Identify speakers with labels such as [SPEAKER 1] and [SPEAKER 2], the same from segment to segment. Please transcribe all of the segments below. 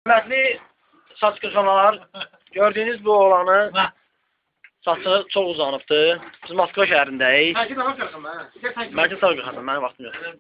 [SPEAKER 1] Hörmətli saç qırxanlar, gördüyünüz bu oğlanı saçı çox uzanıbdır. Biz Moskva şəhərindəyik. Mərkəz saç qırxasın, mənim vaxtım yoxdur.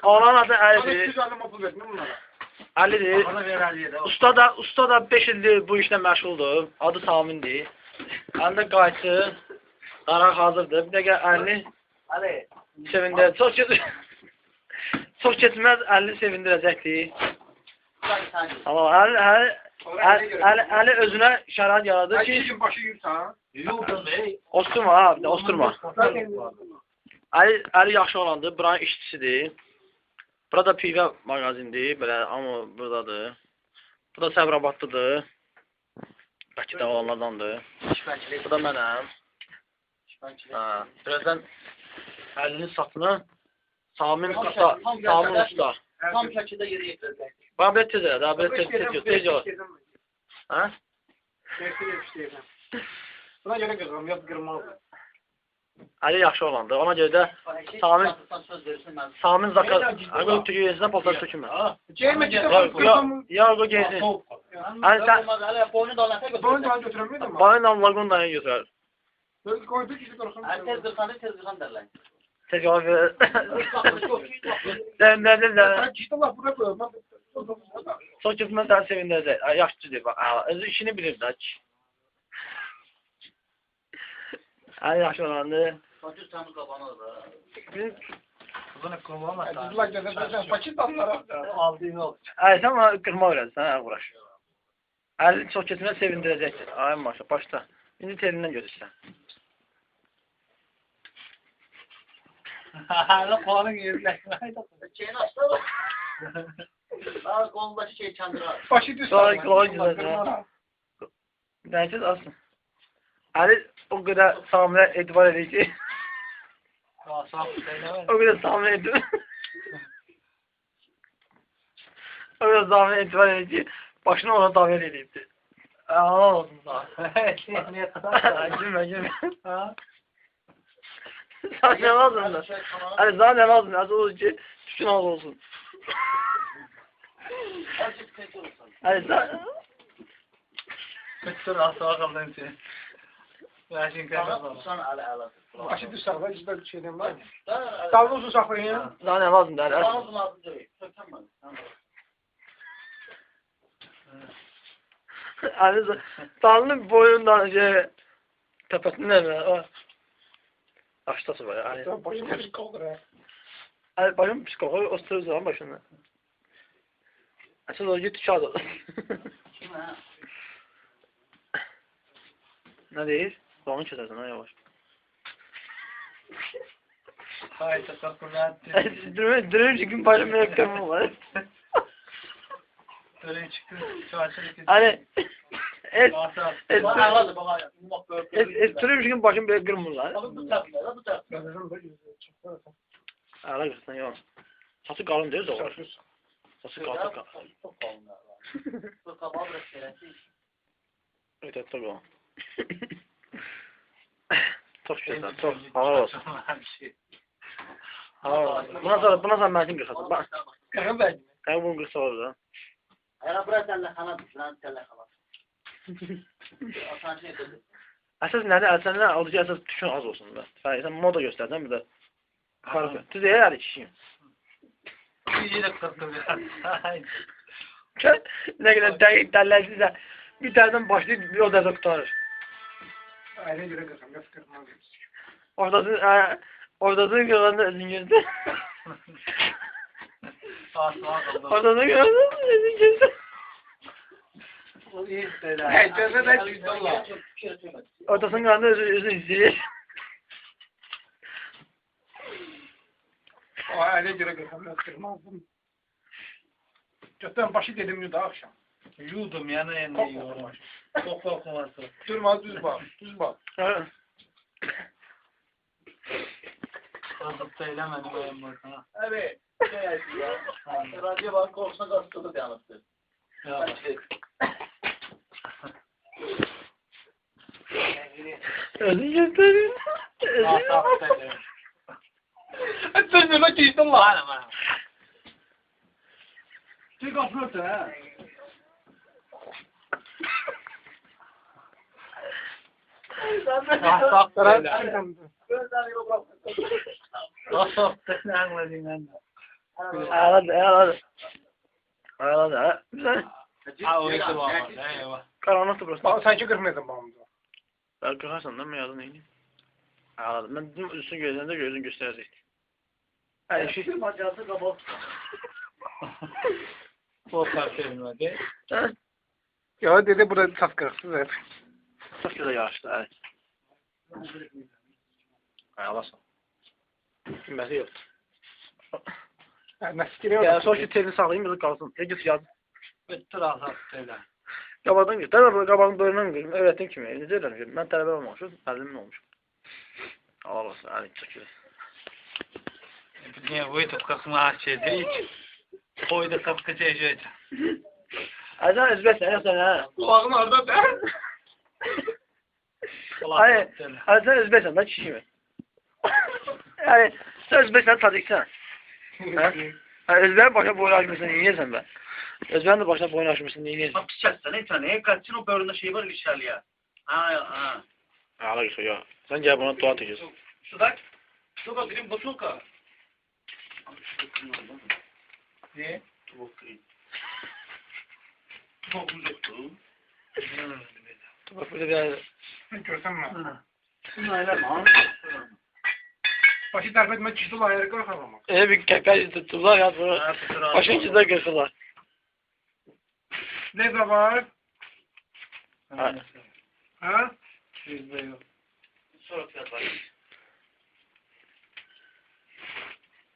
[SPEAKER 1] Oğlan adı Əlidir. Əlidir. Usta da 5 ildir bu işlə məşğuldur. Adı Samindir. Əlində qayçı, daraq hazırdır. Bir dəqiqə Əli sevindirəcək. Çox keçməz Əli sevindirəcəkdir. Əli özünə şərait yaradır ki... Osturma ha, bir də osturma. Əli yaxşı olandır, buranın işçisidir. Burada pivə mağazindir, belə, amma buradadır. Bu da Səbrabadlıdır. Bəlkə də olanlardandır. Bu da mənəm. Birazdan Əlinin satını Samin Usta.
[SPEAKER 2] Tam şəkildə yeri yetirəcək.
[SPEAKER 1] Bana bir tez elə, daha bir tez yol. Hə?
[SPEAKER 3] Buna görə qızım, yox qırmalı.
[SPEAKER 1] Əli yaxşı olandır, ona görə də Samin zakaz... Əqo tüküyesindən paltar tökünmə.
[SPEAKER 3] Ceyme gidəm,
[SPEAKER 1] Yox, o gezsin.
[SPEAKER 3] boynu da götürəməydim mi?
[SPEAKER 1] Boynu da lagun da götürər.
[SPEAKER 3] Koydu ki, qorxum.
[SPEAKER 2] Tez qırxan derlər.
[SPEAKER 1] Tez yol ver. Sən
[SPEAKER 3] İşte Allah burada koyuyorum.
[SPEAKER 1] Çox keçməz səni sevindirəcək. Yaxşıdır, bax. Özü işini bilir də. Əli yaxşı olandır.
[SPEAKER 2] Saçı sənin qabanı da.
[SPEAKER 3] Kızını kırmama. Düzülak gəzərsən, paket atlara.
[SPEAKER 2] Aldığın yok.
[SPEAKER 1] Əli, sən ona qırma öyrənsən, hə, uğraş. Əli çox keçməz sevindirəcəkdir. Ay maşa, başda. İndi telindən götürsən.
[SPEAKER 2] Hala puanın yerine. Şeyini açtı mı? Daha kolundaki şey çandıra.
[SPEAKER 3] Başı düz.
[SPEAKER 1] Sonra kolay güzel. Nəyəcək alsın. Əli o qədər Saminə etibar edir ki. O qədər Saminə etibar. O qədər Saminə etibar edir ki, başını ona davet edibdir. Allah olsun sana. Gülmə. Sana ne lazım da? Hani sana ne lazım? Az olur ki tütün az olsun. Hani sana...
[SPEAKER 2] Kıçtır asla kaldım seni. Yaşın kaldım.
[SPEAKER 3] Başı düz sakla, içinde bir şeyden var mı? Dalga uzun saklayın.
[SPEAKER 1] Sana ne lazım da? Hani dalının boyundan tepesinden mi? Aştası var ya.
[SPEAKER 3] Başım hepsi kaldır ha.
[SPEAKER 1] Hani başım psikolog, o sırrı zaman başında. Asıl o git çağdı. Ne değil? Doğru çözersin ha yavaş.
[SPEAKER 2] Hayır, teşekkürler.
[SPEAKER 1] Dürüm çıkın başımda yakın var.
[SPEAKER 2] Dürüm çıktı. Çarşıda
[SPEAKER 1] Hani dürüm çıkın başım böyle kırmızı. Ağla kırsın yok. Saçı kalın değil de olur. Saçı kalın.
[SPEAKER 2] Çok kalın ya. Bu kabağı bırak gerekli.
[SPEAKER 1] Evet, çok o. Çok güzel, çok hava olsun. Hava olsun. Buna sonra Mersin kırsın. Bak.
[SPEAKER 3] Kırın ben.
[SPEAKER 1] Ben bunu kırsa olur da.
[SPEAKER 2] Hayır, bırak elle kanat. Bırak elle kanat.
[SPEAKER 1] Əsas nədir? Səndən alıcı əsas tükün az olsun da. Sən moda göstərsən bir də. Düz elə kişiyim.
[SPEAKER 2] İyi de kırdım ya.
[SPEAKER 1] Nə qədər dəqiq dəlləzdirsə bir tərədən başlayıb bir o dərsə qutarır.
[SPEAKER 3] Ayna göre kızım, yok kırmam.
[SPEAKER 1] Ortasını görəndə özün gözdə. Ortasını görəndə özün gözdə.
[SPEAKER 3] Hey, gözüne çıktı Allah.
[SPEAKER 1] Ortasını görəndə özün izləyir.
[SPEAKER 3] Ayna göre kızım, yok kırmazdım. Götten başı dedim yuda akşam.
[SPEAKER 2] Yudum yana yana yiyorum. Çok korkuması.
[SPEAKER 3] Durma düz bak, düz bak.
[SPEAKER 2] Kazıp da eylemedim benim burada.
[SPEAKER 3] Evet.
[SPEAKER 2] Radyo bak korkusuna kastırdı bir anlattı. Ya.
[SPEAKER 1] Özün gösterin.
[SPEAKER 3] Sen ne bakıyorsun Allah?
[SPEAKER 2] Bana.
[SPEAKER 3] Çık kapı ha.
[SPEAKER 1] Ağladı ha. Güzel. Karanlıktı burası.
[SPEAKER 3] Bak sanki kırmıyordun bağımda.
[SPEAKER 1] Ben kırarsan da mı yazdın neyini? Ağladım. Ben dedim üstünü gözlerinde gözün gösterecekti. Her şey.
[SPEAKER 2] Macası kapat.
[SPEAKER 4] Volkan sevmedi.
[SPEAKER 1] Ha?
[SPEAKER 3] Ya dedi burada tas kırıksız hep.
[SPEAKER 1] Çok güzel yağıştı. Evet. Ağlasın. Bilmesi yoktu.
[SPEAKER 3] Nasıl giriyor?
[SPEAKER 1] Ya sonra ki telini sağlayayım bir de kalsın. Ya git yaz.
[SPEAKER 4] Bitti rahat öyle.
[SPEAKER 1] Qabağdan git. Tabii qabağın boyundan gidin. Öğretim kimi. Necə öyrənmişəm? Mən tələbə olmamışım. Müəllimin olmuşum. Allah olsun. Ali çəkir.
[SPEAKER 4] Не, вы тут как мачете. Ой, да как хотите.
[SPEAKER 1] Azər özbəsən ya sən ha.
[SPEAKER 3] Kulağın orada da.
[SPEAKER 1] Ay, Azər özbəsən da kişi kimi. Yani sen özbəsən taciksən. Ha? Özbəyin başına boyun açmışsın, neyiniyəsən ben? Özbəyin de başına boyun açmışsın, neyiniyəsən?
[SPEAKER 2] Bak çiçeksen ne tane? Kaçın o böğründe şey var işler ya. Ha.
[SPEAKER 1] Ağla git ya. Sen gel bana dua tekiyorsun.
[SPEAKER 2] Şudak. Şu bakayım boşulka.
[SPEAKER 4] Ne?
[SPEAKER 2] Bakayım. Çok uzaktu.
[SPEAKER 1] Bak böyle bir...
[SPEAKER 3] Görsen mi?
[SPEAKER 2] Şunayla mı?
[SPEAKER 3] Başı tarif etme çizdi ayarı kalkamamak.
[SPEAKER 1] Bir kepel tuttular ya. Başın içinde kırkılar.
[SPEAKER 3] Ne zaman?
[SPEAKER 1] Ha.
[SPEAKER 3] Ha?
[SPEAKER 4] Sizde yok.
[SPEAKER 2] Sonra fiyat var.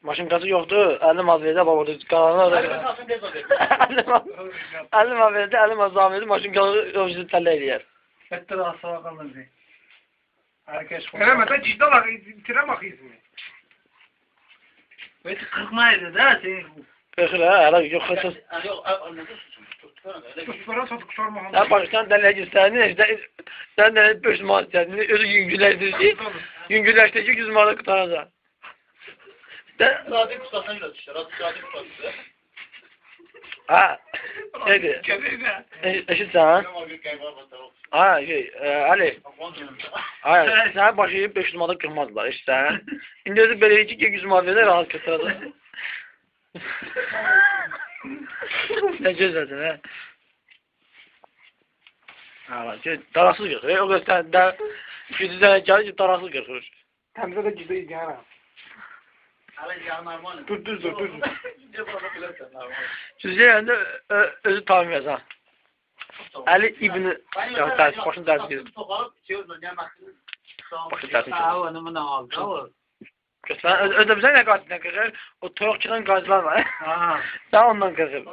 [SPEAKER 1] Maşın gazı yoktu. Elim az verdi. Babada kalanı
[SPEAKER 2] Hadi
[SPEAKER 1] da.
[SPEAKER 2] kalsın bez alıyor.
[SPEAKER 1] Elim az verdi. Elim az verdi. Maşın gazı yoktu. Telle ediyor.
[SPEAKER 4] Bitti rahat sağa kalın diye. Herkes
[SPEAKER 3] Elemeden ciddi olarak bitiremez izini.
[SPEAKER 2] Böyle kırkmaydı da seni.
[SPEAKER 1] Kırkır ha. Hala yok. Kırsız.
[SPEAKER 2] Yok anladın mı?
[SPEAKER 3] Çocuklara satık sorma.
[SPEAKER 1] Sen baştan telle gösterdin. İşte sen de 5 manat istedin. Özü yüngülleştirici. Yüngülleştirici 100 manat kurtaracak.
[SPEAKER 2] Zaten kustasına gidiyoruz işte. Zaten kustasına.
[SPEAKER 1] Ha. Neydi? Eşit sen. Ha Ali. Hayır, sen başlayıp 500 manat kırmazlar işte. İndi özü böyle 200 manat verir rahat kırtıracak. Ne gözledin ha? Ha, tarafsız kırkır. O göster de 200 tane gelir tarafsız kırkır.
[SPEAKER 3] Temizde de ciddi izleyen ha. Dur.
[SPEAKER 1] Sizce yani özü tahmin etsen. Ali İbni ya ders başın ders gidiyor. Başın ders gidiyor.
[SPEAKER 4] Onu ne aldı?
[SPEAKER 1] Sen özde bize ne kaçtın kırkır? O toyuk çıkan gazlar var.
[SPEAKER 4] Ha.
[SPEAKER 1] Sen ondan kırkır.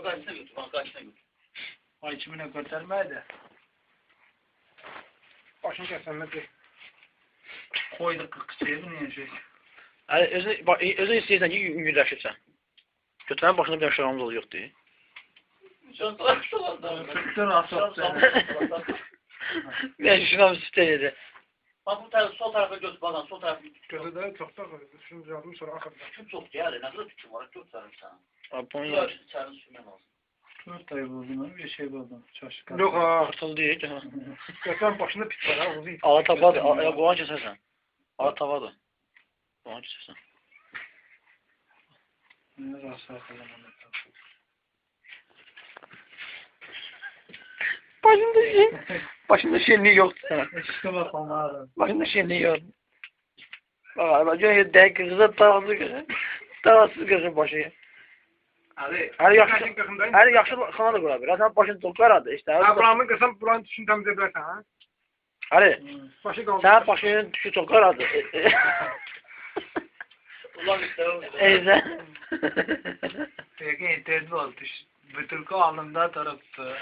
[SPEAKER 4] Ay içimine götürmedi.
[SPEAKER 3] Başını kesenme de.
[SPEAKER 4] Koydu 40 niye şey?
[SPEAKER 1] Ali özü istəyirsən ki yüngülləşirsən. Götürən başında bir dənə şoramız oluyor diye.
[SPEAKER 4] Bitti rahat
[SPEAKER 1] Ben şuna bir süteydi.
[SPEAKER 2] Bak bu tarafı sol tarafa göz bakan sol tarafı
[SPEAKER 3] Gözü de çok da şunu yazdım sonra akıbda.
[SPEAKER 2] küçük çok ya ne kadar küçük var çok sarım sana.
[SPEAKER 1] Japonya.
[SPEAKER 2] Sarı sürmem lazım.
[SPEAKER 4] 4 ay buldum bir şey buldum. Çaşık.
[SPEAKER 3] Yok ha.
[SPEAKER 1] Kırtıl değil ki.
[SPEAKER 3] Götüren başında pit var ha. Uzun.
[SPEAKER 1] Ala tabadı. Qoğan kesersən. Ala tavadı. Qoğan kesersən.
[SPEAKER 4] Ne rahat sağa kalın.
[SPEAKER 1] Başında şenliği yoktu sana.
[SPEAKER 4] İşte bak onlara.
[SPEAKER 1] Başında şenliği yoktu. Bak görüyor dek kızı tarafsız kızı. Tarafsız kızı başı. Her yaxşı xana da qura bilər. Sən başını çox qaradı işte.
[SPEAKER 3] Abraham'ın kısam buranın tüşünü temizleyebilirsin ha.
[SPEAKER 1] Hadi.
[SPEAKER 3] Başı kaldı.
[SPEAKER 1] Sən başının tüşü çox qaradı.
[SPEAKER 2] Ulan işte.
[SPEAKER 1] Eyze.
[SPEAKER 4] Peki internette oldu. Bütülkü alnında tarafta.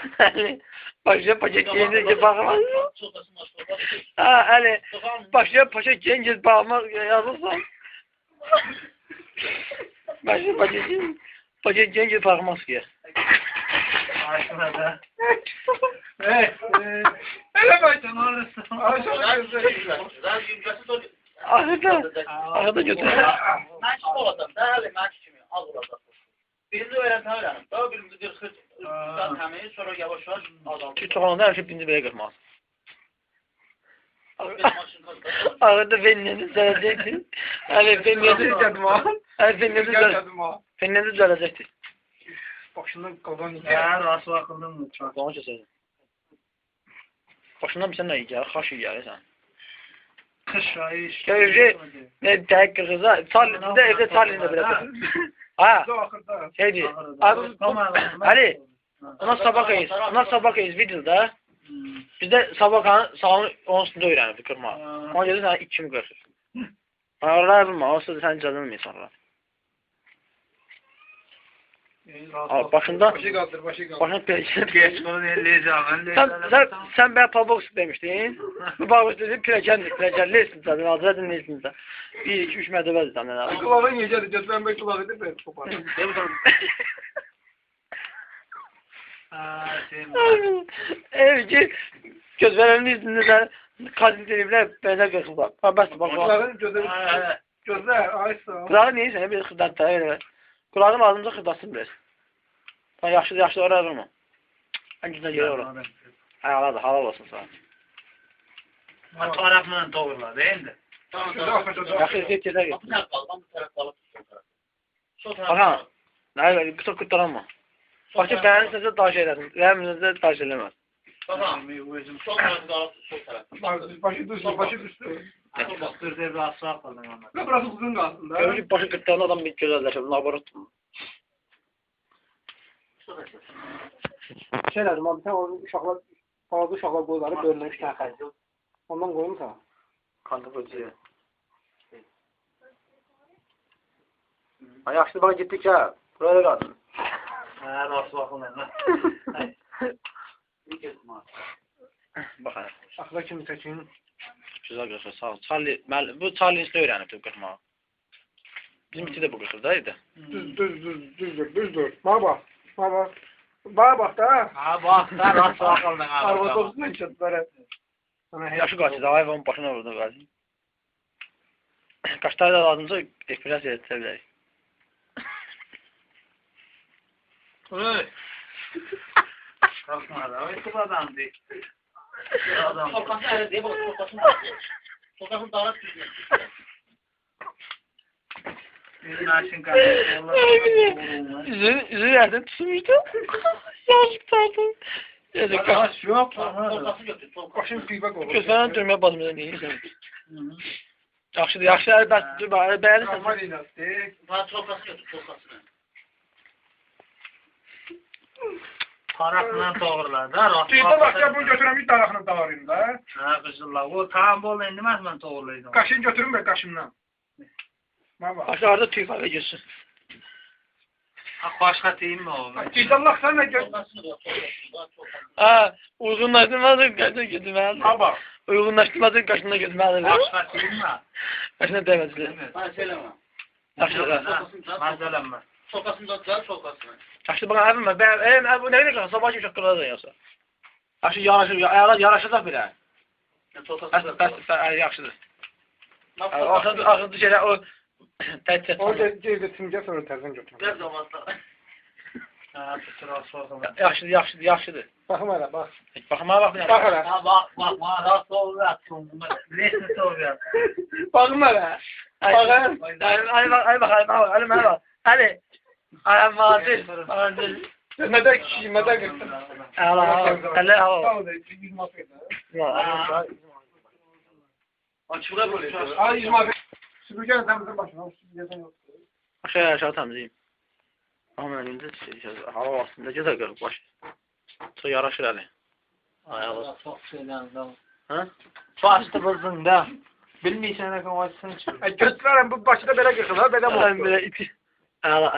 [SPEAKER 1] Başa paşa gence bakmaz. Ha hani başa paşa gence bakmaz yazılsan. Başa paşa gence bakmaz ki.
[SPEAKER 4] Aşkına da. Evet. Hele baştan orası.
[SPEAKER 1] Ahırda götür.
[SPEAKER 2] Maç oladan da hele maç kimi al orada. Birinci öğreten öğrenim. Daha birinci 40 tamiyi sonra yavaş yavaş azaltır.
[SPEAKER 1] Çünki çoxalanda həmişə birinci belə qırmaz.
[SPEAKER 2] Benim maşın kazanır.
[SPEAKER 1] Ağırda fenneni düzələcəkdi. Hələ fenneni düzələcəkdi.
[SPEAKER 3] Başından qaldan
[SPEAKER 4] Ya rast vakıldım mı? Çok.
[SPEAKER 1] Onu kəsəcəm. Başından bir sən nə yiyər? Xaş yiyər sən.
[SPEAKER 4] Kış ayı iş.
[SPEAKER 1] Köyce ne dəqiq qırğıza. Salində evdə salində belə. Ha,
[SPEAKER 3] axırda.
[SPEAKER 1] şeydi. Ali, ona sabah eyiz videoda. Bizdə sabahın salonu onun üstündə öyrənirdi qırmağı. Ona görə sən 2 kimi qırır. Ayarlar bilmə, o sözü sən cəzəlməyir sonra. Başında
[SPEAKER 3] Başı qaldır, başı qaldır.
[SPEAKER 1] başına pirəkən.
[SPEAKER 4] Geç bunu elleyeceğim.
[SPEAKER 1] Sən bana pabok demişdin. Bu pabok dedi pirəkən leysin sən, adredin leysin sən. 1, 2, 3 mədəbədir sən.
[SPEAKER 3] Qulağı necədir? Götürən bək qulağı edir, ben toparım.
[SPEAKER 1] Evki göz verənin izində sən qadın televizlər belə qırxıblar. Bəs bax.
[SPEAKER 3] Qulağın gözlər, aysa.
[SPEAKER 1] Qulağı neysə, bir xırdatda elə. Qulağın ağzımıza xırdatsın biraz. Yaxşı oraya mı? En güzel yeri oraya. Ayağladı, halal olsun sana.
[SPEAKER 4] Bu tarafından doğrular değil mi?
[SPEAKER 2] Tamam.
[SPEAKER 1] Yaxşı eziyet yerler git.
[SPEAKER 2] Bu taraf kaldı, bu taraf kalıp. Sol taraf.
[SPEAKER 1] Aha. Hayır, kısa kurtaranma. Bakı beğeni sözü daş eyledin. Rəhminizdə daş eləməz.
[SPEAKER 2] Tamam. Sol tarafı kalıp, sol taraf.
[SPEAKER 3] Başı düştü, başı düştü.
[SPEAKER 4] Dur de rast vakıldım ama.
[SPEAKER 3] Burası uzun qalsın da.
[SPEAKER 1] Görücü başı kırtlarında adam bir gözəlləşir. Laborut. Şeylədim abi, sən o uşaqlar, balaca uşaqlar qoyuları bölünmüş tənxəz. Ondan qoyum sana. Kandı bölücüyə. Yaxşı, bana gittik ya. Buraya qaldın.
[SPEAKER 4] Ha rast vakıldım.
[SPEAKER 1] Bax,
[SPEAKER 3] Axıra kimi çəkin.
[SPEAKER 1] güzel qırxır, sağ ol. Bu Charlie Hins'lə öyrənib qırxmağı. Bizimki də bu qırxırdaydı.
[SPEAKER 3] Düzdür. Bana bax. Bana bax da.
[SPEAKER 4] Ha bak da rast vakıldım
[SPEAKER 3] Araba
[SPEAKER 4] abi.
[SPEAKER 3] dostundan çatlara.
[SPEAKER 1] Yaşı qaçır, hayvanın başına vurdu qaçır. Qaçları da lazımsa ekspresiya etdirə bilərik.
[SPEAKER 4] Oy. Kalkma da. Oy kız adam değil. Adam.
[SPEAKER 2] Sokası öyle değil, bak sokasını dağıtıyor. Sokasını dağıt düzgün.
[SPEAKER 4] Bizim aşın kardeşi.
[SPEAKER 1] Üzü yerden tutmuştu. Yazık tatlım. Yazık.
[SPEAKER 4] Kaç yok.
[SPEAKER 2] Sokası götür, sokası.
[SPEAKER 3] Başın pivak olur.
[SPEAKER 1] Gözlərini dönməyə basmıyor neyirsən. Yaxşıdır, yaxşı əlbəttə bəyənirsən.
[SPEAKER 3] Normal inatdı.
[SPEAKER 2] Bana sokası götür, sokasını.
[SPEAKER 4] Tarafından doğrular da. Rast
[SPEAKER 3] Tüydə bax ya bunu götürəm bir tarafını dağırayım da.
[SPEAKER 4] Ha kızıllar. O tam bol endimez ben doğrulaydım.
[SPEAKER 3] Qaşını götürüm ben qaşımdan. Bana bax.
[SPEAKER 1] Aşağıda tüy var geçsin.
[SPEAKER 4] Ha başka değil mi o?
[SPEAKER 3] Tüydən baxsan ne gör.
[SPEAKER 2] Sokasını götür, sokasını.
[SPEAKER 1] Ha, uyğunlaşdırmadın qaşına götürməlidir.
[SPEAKER 3] Ha bax.
[SPEAKER 1] Uyğunlaşdırmadın qaşına götürməlidir.
[SPEAKER 4] Başka değil mi?
[SPEAKER 1] Qaşına dəymədilər.
[SPEAKER 2] Bana söyleme.
[SPEAKER 1] Yaxşı,
[SPEAKER 4] Malzelenme.
[SPEAKER 2] Sokasını da düzelt, sokasını.
[SPEAKER 1] yaxşı bana əvvəlmə. Bu nə qədər sabah kimi şaqqıladı yoxsa. Yaxşı yaraşacaq belə.
[SPEAKER 2] Sokasını da düzelt.
[SPEAKER 1] Yaxşıdır. Axırdı şeylə o təcət.
[SPEAKER 3] O gerdə timcə sonra tərdən götürüm.
[SPEAKER 2] Ver zamanla.
[SPEAKER 4] Ha tutur asfaltı.
[SPEAKER 1] Yaxşıdır.
[SPEAKER 3] Baxım hələ, bax.
[SPEAKER 1] Baxma bax.
[SPEAKER 3] Bax hələ.
[SPEAKER 4] Ha bak rast doğrular. Resmi doğrular.
[SPEAKER 3] Baxım hələ. Baxın.
[SPEAKER 1] Ay bax. Hadi. Ay madil.
[SPEAKER 3] Mədə kişi, mədə qırdım.
[SPEAKER 1] Allah. Allah.
[SPEAKER 3] Sağ ol da, 100 mafya.
[SPEAKER 2] Açıkla böyle.
[SPEAKER 3] Ay 100 mafya. Süpürgən təmizin başına, o süpürgədən yoxdur.
[SPEAKER 1] Aşağı təmizləyim. Amma indi hava altında gözəl görüb baş. Çox yaraşır əli. Ayağı.
[SPEAKER 4] Çok şeyden.
[SPEAKER 1] Ha?
[SPEAKER 4] Bastı bızdın da. Bilmeysen ne kadar çık.
[SPEAKER 3] Götürərəm bu başına belə qırxılar, belə
[SPEAKER 1] Belə iti. Ala